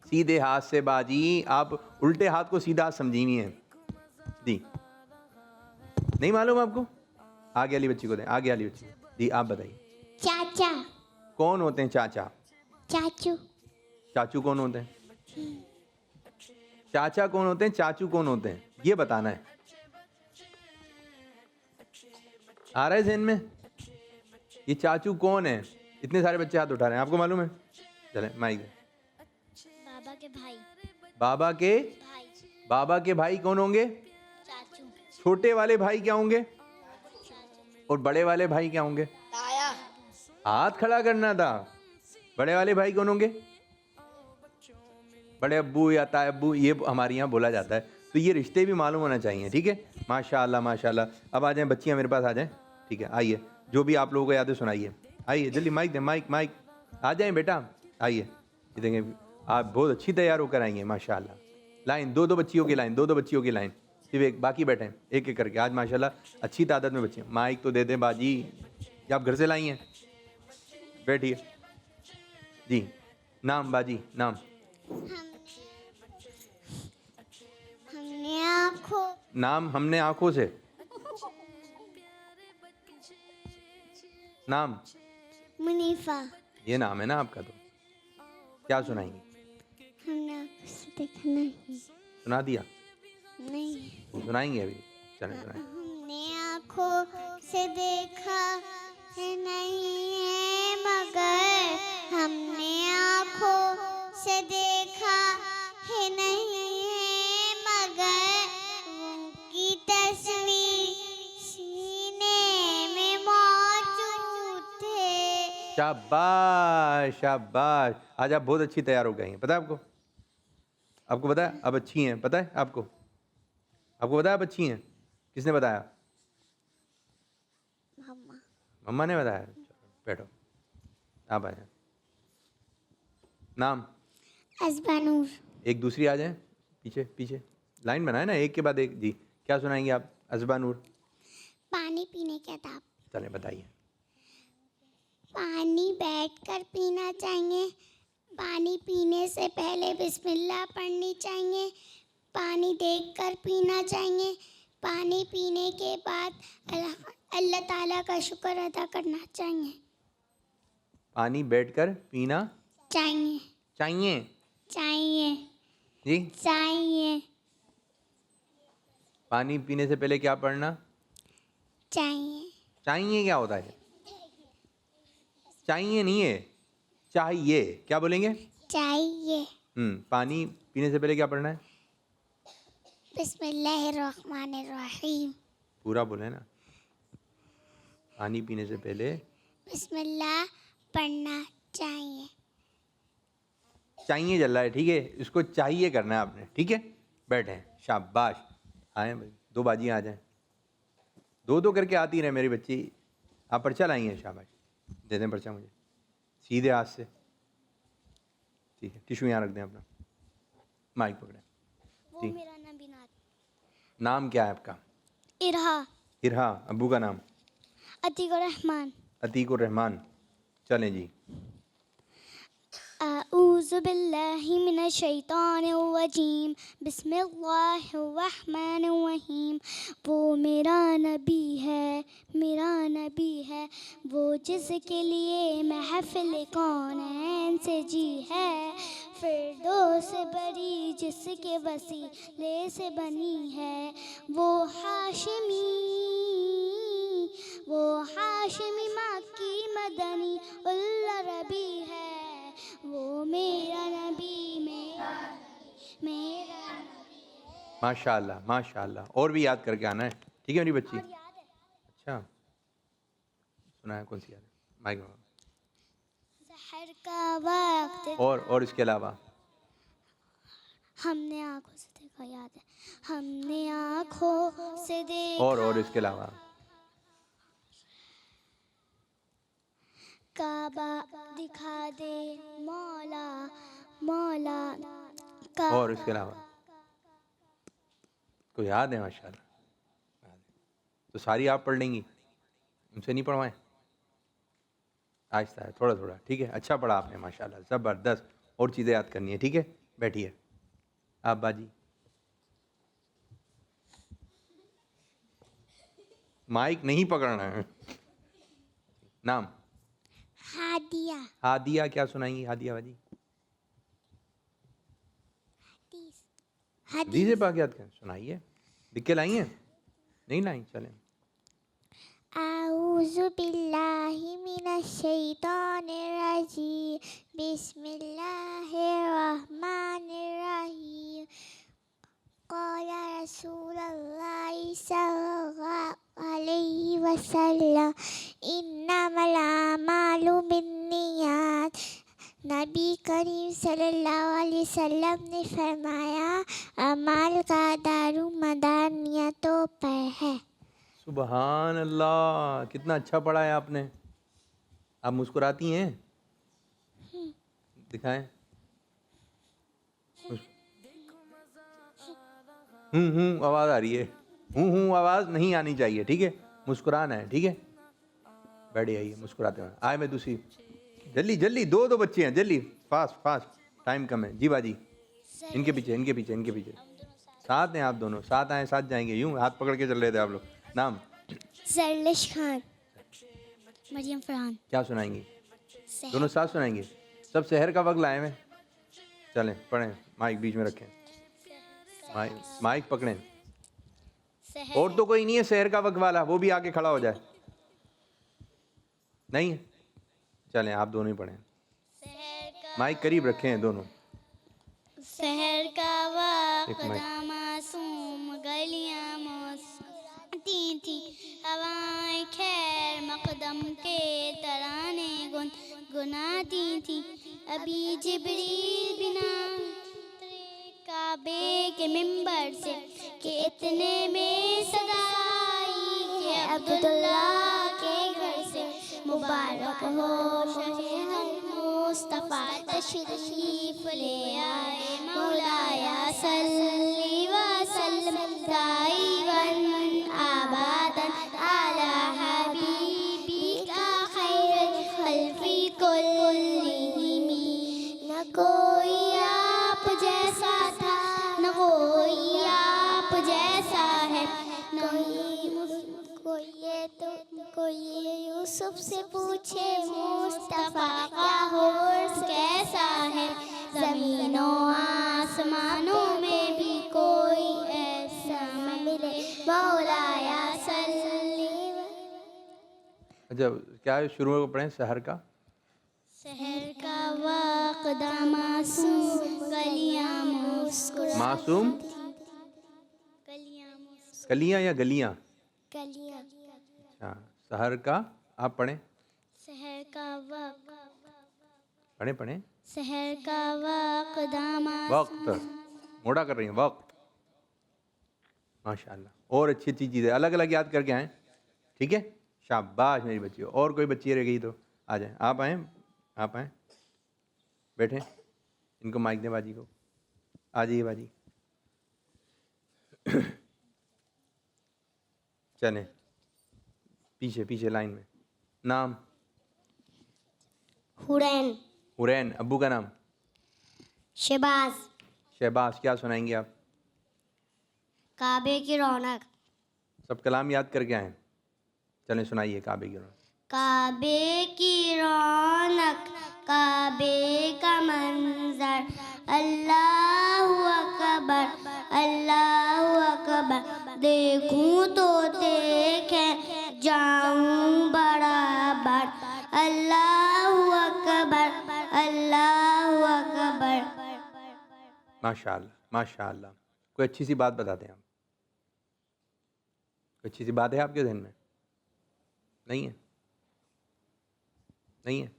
सीधे हाथ से बाजी। आप उल्टे हाथ को सीधा हाथ समझीनी है जी। नहीं मालूम आपको? आगे वाली बच्ची को दें, आगे वाली बच्ची जी। आप बताइए चाचा। कौन होते हैं चाचा? चाचू। चाचू कौन होते हैं? चाचा कौन होते हैं, चाचू कौन होते हैं, ये बताना है। आ रहा है ज़हन में? ये चाचू कौन है? इतने सारे बच्चे हाथ उठा रहे हैं, आपको मालूम है? चले माइक दे। बाबा के भाई। बाबा के? भाई। बाबा के भाई कौन होंगे? चाचू। छोटे वाले भाई क्या होंगे? और बड़े वाले भाई क्या होंगे? ताया। हाथ खड़ा करना था। बड़े वाले भाई कौन होंगे? बड़े अब्बू या ताए अब्बू, ये हमारे यहाँ बोला जाता है। तो ये रिश्ते भी मालूम होना चाहिए, ठीक है? माशाल्लाह माशाल्लाह। अब आ जाएं बच्चियाँ, मेरे पास आ जाएं, ठीक है? आइए, जो भी आप लोगों को याद है सुनाइए। आइए जल्दी, माइक दें, माइक माइक। आ जाएं बेटा, आइए। ये देखें आप बहुत अच्छी तैयार होकर आएंगे माशाल्लाह। लाइन, दो बच्चियों की लाइन, दो बच्चियों की लाइन, सिर्फ एक, बाकी बैठे हैं एक एक करके। आज माशाल्लाह अच्छी तादाद में बच्चे हैं। माइक तो दे दें बाजी, क्या आप घर से लाई हैं? बैठिए जी। नाम बाजी, नाम? हमने आँखों नाम हमने आंखों से। नाम? मुनीफा। ये नाम है ना आपका? तो क्या सुनाएंगे? हमने आँखों से देखा नहीं। सुना दिया? नहीं। सुनाएंगे अभी, चलें सुनाएं। हमने आँखों से देखा है नहीं है मगर, हमने आँखों से देखा है नहीं है मगर, उनकी तस्वीर सीने में मौजूद है। शाबाश शाबाश। आज आप बहुत अच्छी तैयार हो गई हैं, पता है आपको? आपको पता है अब अच्छी हैं, पता है आपको? आपको पता है अब अच्छी हैं? किसने बताया? मम्मा। मम्मा ने बताया? चलो बैठो, आप आ जाए। नाम? अज़बानूर। एक दूसरी आ जाए, पीछे पीछे लाइन बनाए ना, एक के बाद एक। जी क्या सुनाएंगे आप? अज़बानूर? पानी पीने के अदाब। चलें बताइए। पानी बैठकर पीना चाहिए। पानी पीने से पहले बिस्मिल्लाह पढ़नी चाहिए। पानी देखकर पीना चाहिए। पानी पीने के बाद अल्लाह ताला का शुक्र अदा करना चाहिए। पानी बैठकर पीना चाहिए। चाहिए। चाहिए। जी। चाहिए। पानी पीने से पहले क्या पढ़ना चाहिए। चाहिए? क्या होता है? चाहिए नहीं है, चाहिए। क्या बोलेंगे? चाहिए। पानी पीने से पहले क्या पढ़ना है? बिस्मिल्लाहिर्रहमानिर्रहीम। पूरा बोले ना। पानी पीने से पहले बिस्मिल्लाह पढ़ना चाहिए। चाहिए चल रहा है, ठीक है, इसको चाहिए करना है आपने, ठीक है। बैठे, शाबाश। आए भाई, दो बाजियाँ आ जाएं। दो दो करके आती रहे मेरी बच्ची। आप पर्चा लाई हैं, शाबाश। दे दें पर्चा मुझे सीधे हाथ से, ठीक है। टिशू यहाँ रख दें अपना, माइक पकड़ें। वो मेरा नाम बिनात। नाम क्या है आपका? इरहा। इरहा। अब्बू का नाम? अतीकुर रहमान। अतीकुर रहमान। चलें जी। अऊज़ु बिल्लाहि मिनश शैतानिर रजीम। बिस्मिल्लाहिर रहमानिर रहीम। वो मेरा नबी है, मेरा नबी है, वो जिसके लिए महफिल कौनैन से जी है। फिरदौस बरी जिसके वसीले से बनी है। वो हाशिमी मक्की मदनी उल्ला रबी है। वो मेरा नबी, मेरा माशाल्लाह माशाल्लाह। और भी याद करके आना है, ठीक है मेरी बच्ची? अच्छा सुना है? कौन सी याद है? माइक में। सहर का वक्त। और इसके अलावा? हमने आँखों से देखा, याद है? हमने आँखों से देखा। और इसके अलावा? काबा दिखा दे मौला, मौला का। और इसके अलावा को याद है? माशाल्लाह। तो सारी आप पढ़ लेंगी, उनसे नहीं पढ़वाएं? आहिस्ता है, थोड़ा थोड़ा, ठीक है। अच्छा पढ़ा आपने माशाल्लाह, ज़बरदस्त। और चीज़ें याद करनी है, ठीक है। बैठिए आप बाजी। माइक नहीं पकड़ना है। नाम? हादिया। हादिया। क्या सुनाएंगी हादिया बाजी? हदीस से पाक याद कर सुनाइए। लिख के लाई हैं? नहीं लाई? चलें। अऊज़ु बिल्लाहि मिनश शैतानिर रजीम। बिस्मिल्लाहिर रहमानिर रहीम। क़ाला रसूलुल्लाहि सल्लल्लाहु अलैहि वसल्लम इन्नमल अमालु बिन्नियात। नबी करीम सल्लल्लाहु अलैहि वसल्लम ने फरमाया, अमाल का दारू मदार नियतों पर है। सुबहान अल्लाह, कितना अच्छा पढ़ा है आपने। आप मुस्कुराती हैं? दिखाएं। आवाज़ आ रही है। आवाज़ नहीं आनी चाहिए, ठीक है? मुस्कुराना है, ठीक है? बैठिए, आइए मुस्कुराते हुए। आए मैं दूसरी, जल्दी जल्दी, दो बच्चे हैं, जल्दी फास्ट फास्ट, टाइम कम है। जी बाजी, इनके पीछे इनके पीछे इनके पीछे। साथ हैं आप दोनों, साथ आए साथ जाएंगे, यूं हाथ पकड़ के चल रहे थे आप लोग। नाम? सरलिश खान। मरियम फरहान। क्या सुनाएंगी? दोनों साथ सुनाएंगे। सब शहर का वक्त लाए हैं। चलें पढ़ें, माइक बीच में रखें, माइक पकड़ें। और तो कोई नहीं है शहर का वक्त वाला, वो भी आके खड़ा हो जाए। नहीं है? चलें आप दोनों ही पढ़ें, माइक करीब रखें हैं दोनों। शहर का वक्त मासूम गलियां मुस्कुराती थी, हवाएं खैर मकदम के तराने गुनगुनाती थी। अभी जिब्रील बिना काबे के मिंबर से कि इतने में सदाई के अब्दुल्ला के घर से मुबारक हो मुस्तफा तशरीफ ले आए। मौलाया सल्ली व सल्लम दाइमन आबादन अला हबीबिका खैर खल्क़ि कुल्लिहिम। न कोई आप जैसा था, न कोई आप जैसा है, कोई यूसुफ से पूछे मुस्तफा का होश कैसा है। ज़मीनों आसमानों में भी कोई ऐसा न मिले, मौलाया सल्ली। अच्छा, क्या है शुरू में पढ़ें? शहर का वक़्त मासूम गलियां मुस्कुराती। मासूम कलियां या गलियां? गलियां। अच्छा, शहर का आप पढ़ें। शहर का वक़्त, पढ़ें। शहर का वक़्त वक्त मोड़ा कर रही हैं, वक्त। माशाल्लाह, और अच्छी अच्छी चीज़ें अलग अलग याद करके आएँ, ठीक है? शाबाश मेरी बच्ची। और कोई बच्ची रह गई तो आ जाए। आप आएँ बैठें। इनको माइक दें बाजी को। आ जाइए बाजी। चलें पीछे पीछे लाइन में। नाम? हुरैन। अब्बू का नाम? शहबाज। क्या सुनाएंगे आप? काबे की रौनक। सब कलाम याद करके आए। चलें सुनाइए काबे की रौनक। काबे की रौनक, काबे का मंजर, अल्लाहु अकबर, अल्लाहु अकबर। देखूं तो देखें जाऊं बराबर, अल्लाहु अकबर, अल्लाहु अकबर। माशाअल्लाह माशाअल्लाह। कोई अच्छी सी बात बताते हैं आप? कोई अच्छी सी बात है आपके ज़हन में? नहीं है?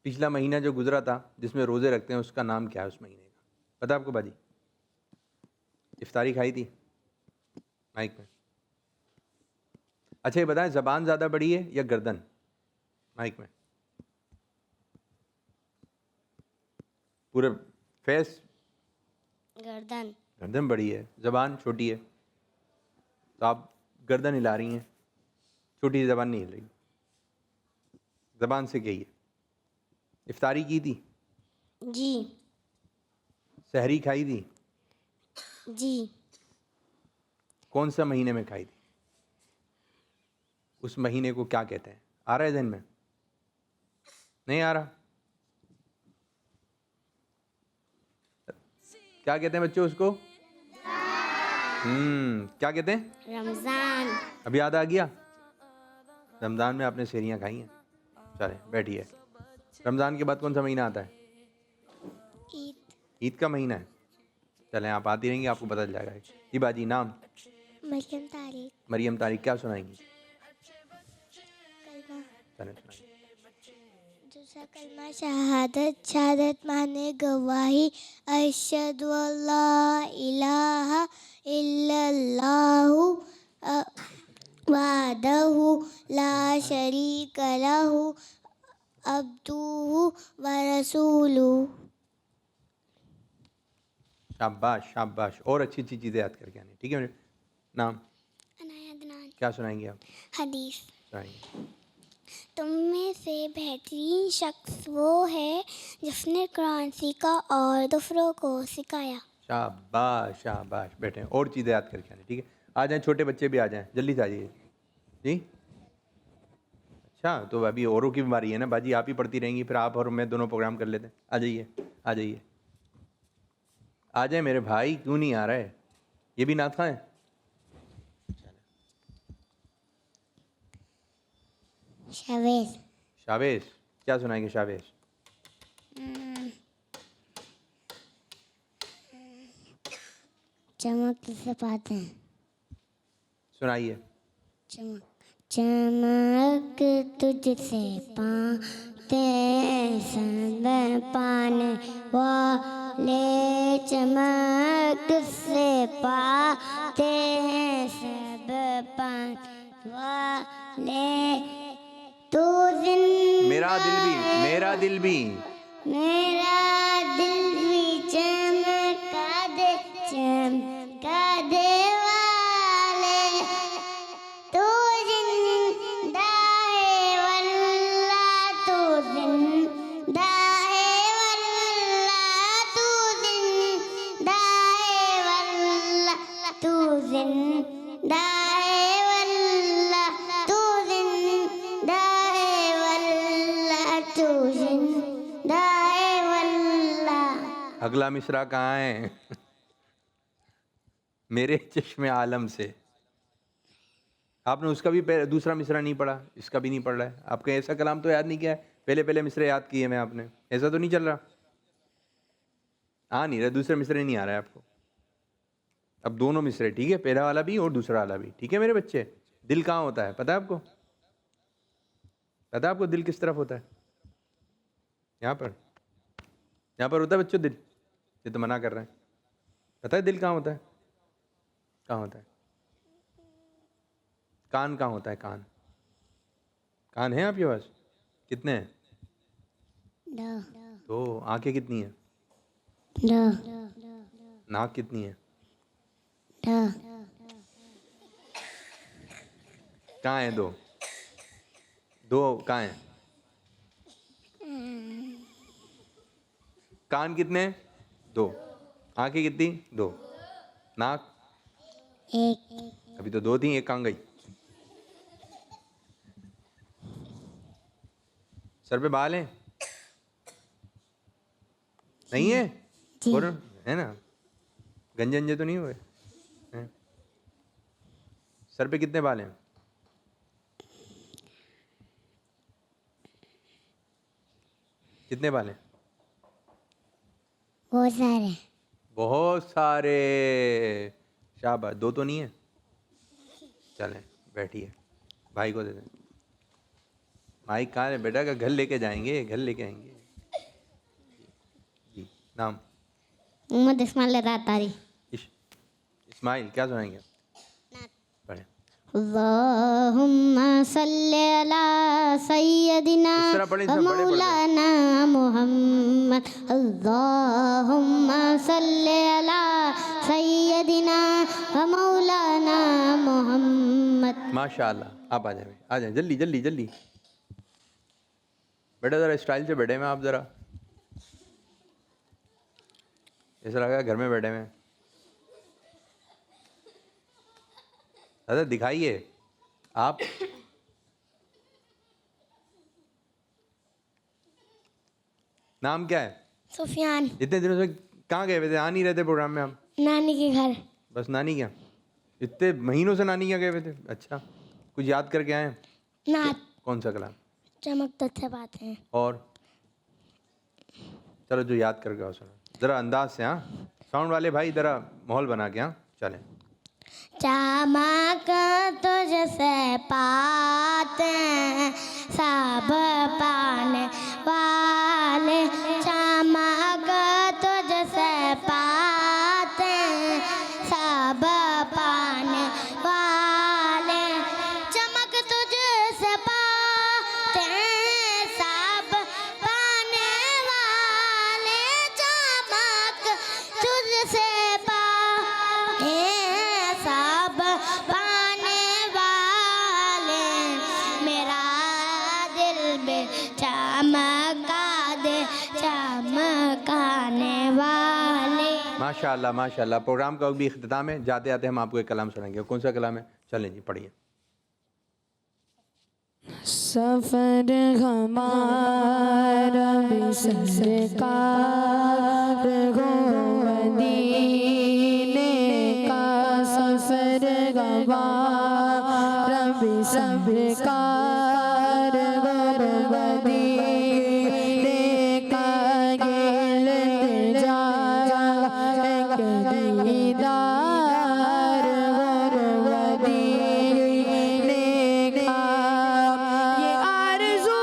पिछला महीना जो गुजरा था जिसमें रोज़े रखते हैं, उसका नाम क्या है उस महीने का? पता आपको बाजी? इफ्तारी खाई थी माइक में? अच्छा ये बताएं, ज़बान ज़्यादा बड़ी है या गर्दन? माइक में पूरे फेस? गर्दन बड़ी है, ज़बान छोटी है। तो आप गर्दन हिला रही हैं, छोटी ज़बान नहीं हिल रही। ज़बान से कहिए। इफ्तारी की थी? जी। सहरी खाई थी? जी। कौन सा महीने में खाई थी? उस महीने को क्या कहते हैं? आ रहा है ज़हन में? नहीं आ रहा? क्या कहते हैं बच्चों उसको? क्या कहते हैं? रमज़ान। अब याद आ गया? रमज़ान में आपने सेहरियाँ खाई हैं। चलें बैठिए। रमज़ान के बाद कौन सा महीना आता है? ईद का महीना है। चलें आप आती रहेंगी, आपको पता चल जाएगा। जी बाजी। नाम? मरियम तारिक। क्या सुनाएंगी? चलें सुनाइए। दूसरा कलमा शहादत माने गवाही, अशहदु अल्ला इलाहा इल्लल्लाहु वहदहु ला शरीक लहु अब्दुहु व रसूलुहु। शाबाश शाबाश। और अच्छी अच्छी चीज़ें याद करके आनी, ठीक है मेरे। नाम? अनाया अदनान। क्या सुनाएंगे आप? हदीस। सुनाइए। तुम में से बेहतरीन शख्स वो है जिसने कुरान सीखा और दूसरों को सिखाया। शाबाश शाबाश। बैठे। और चीज़ें याद करके आनी, ठीक है। आ जाएं, छोटे बच्चे भी आ जाएं, जल्दी से आ जाइए जी। अच्छा, तो अभी औरों की बीमारी है ना बाजी, आप ही पढ़ती रहेंगी, फिर आप और मैं दोनों प्रोग्राम कर लेते हैं। आ जाइए आ जाइए आ जाए मेरे भाई, क्यों नहीं आ रहा है? ये भी नात खाएं। शावेश। शावेश। क्या सुनाएंगे शावेश? चमक किसे पाते हैं? सुनाइए। चमक चमक तुझसे पाते सब पाने वाले, चमक से पाते सब पाने वाले। तू मेरा दिल भी, मेरा दिल भी, मेरा दिल भी चमका दे वाले। तू जिंदा है वल्लाह, तू जिंदा है वल्लाह, तू जिंदा है वल्लाह, तू जिंदा है वल्लाह, तू जिंदा है वल्लाह, तू जिंदा है वल्लाह। अगला मिसरा कहाँ है? मेरे चश्मे आलम से। आपने उसका भी दूसरा मिसरा नहीं पढ़ा, इसका भी नहीं पढ़ रहा है। आपका ऐसा कलाम तो याद नहीं किया है? पहले पहले मिसरे याद किए मैं आपने, ऐसा तो नहीं चल रहा? आ नहीं रहा, दूसरे मिसरे नहीं आ रहा है आपको। अब दोनों मिसरे, ठीक है, पहला वाला भी और दूसरा वाला भी, ठीक है मेरे बच्चे। दिल कहाँ होता है पता है आपको? पता है आपको दिल किस तरफ होता है? यहाँ पर, यहाँ पर होता है बच्चों दिल। ये तो मना कर रहे हैं। पता है दिल कहाँ होता है? कहाँ होता है? कान कहाँ होता है? कान, कान है आपके पास? कितने हैं? दो। आंखें कितनी है? नाक कितनी है? कहाँ है? दो। दो कहाँ है? कान कितने हैं? दो। आंखें कितनी? दो। नाक एक। अभी तो दो थी, एक कहाँ गई? सर पे बाल हैं? नहीं है? और है ना, गंजे अंजे तो नहीं हुए हैं? सर पे कितने बाल हैं? कितने बाल हैं? बहुत सारे। बहुत सारे। शाबाश। दो तो नहीं है? चलें बैठिए, भाई को दे दें। माइक कहाँ है बेटा? का घर लेके जाएंगे, घर लेके आएंगे जी। नाम? मोहम्मद इस्माइल अतारी। इस्माइल। क्या सुनाएंगे? पढ़े। अल्लाहुम्मा सल्ली अला सय्यदिना इस तरह पढ़े, इस व तरह बड़े मौलाना मुहम्मद। अल्लाहुम्मा सल्ली अला सय्यदिना व मौलाना मुहम्मद। माशाअल्लाह। आप आ जाए, आ जाए जल्दी जल्दी जल्दी। बेटा ज़रा स्टाइल से बैठे में आप, ज़रा ऐसा लगा घर में बैठे में। दादा दिखाइए आप। नाम क्या है? सुफियान। इतने दिनों से कहाँ गए हुए थे? आ नहीं रहे थे प्रोग्राम में हम? नानी के घर। बस नानी क्या? इतने महीनों से नानी क्या गए हुए थे? अच्छा, कुछ याद करके आए? नात। कौन सा कलाम? चमक तुझसे बात है। और चलो जो याद करके आओ सुनो ज़रा अंदाज से। हाँ, साउंड वाले भाई ज़रा माहौल बना के। हाँ चलें। चमक तुझसे पाते सब पाने वाले, चमक तुझसे पाते सब चमका दे चमकाने वाले। माशाल्लाह माशाल्लाह। प्रोग्राम का भी इख्तिताम है, जाते जाते हम आपको एक कलाम सुनाएंगे। कौन सा कलाम है? चलें जी, पढ़िए। सफर हमारा भी सरकार हो मदीने का, सफर हमारा भी सरकार हो मदीने का, गिलत जा एक दीदार हो मदीने का। ये आरज़ू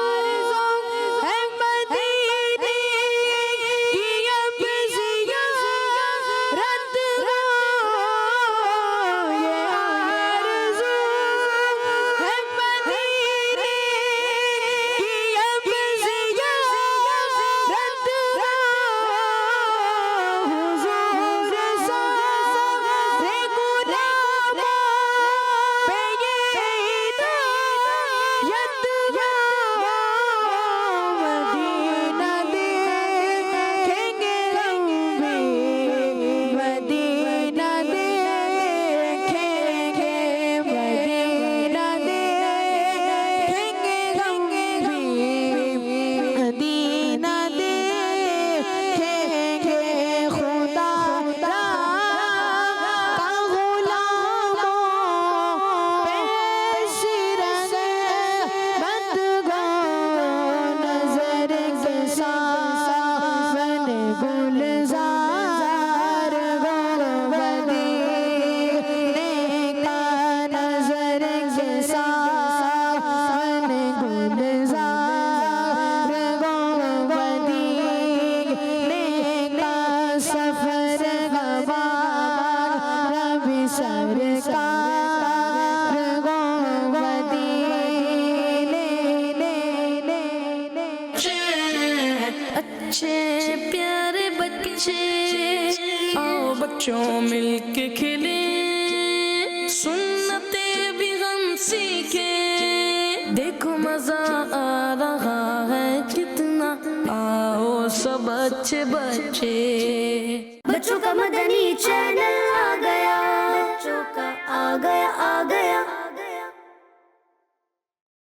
है मदीने की अब ज़ियारत हो, ये आरज़ू है मदीने की अब ज़ियारत हो, हुज़ूर सारे गुलामों पे ये हिदायत हो, मदीना देखेंगे हम भी, मदीना देखेंगे, मदीना देखेंगे हम भी, मदीना देखेंगे। खुदा का गुलामों पे सिरगे बंद गो, नजर के सावन गुलजार गो मदीने का, नजर के सावन गुलजार गो मदीने का। सफर हमारा भी सरकार गो मदीने। अच्छे प्यारे बच्चे, आओ बच्चों मिलके खेले, सुन्नते भी हम सीखे, देखो मजा आ रहा है कितना, आओ सब अच्छे बच्चे। बच्चों का मदनी चैनल आ गया, बच्चों का आ गया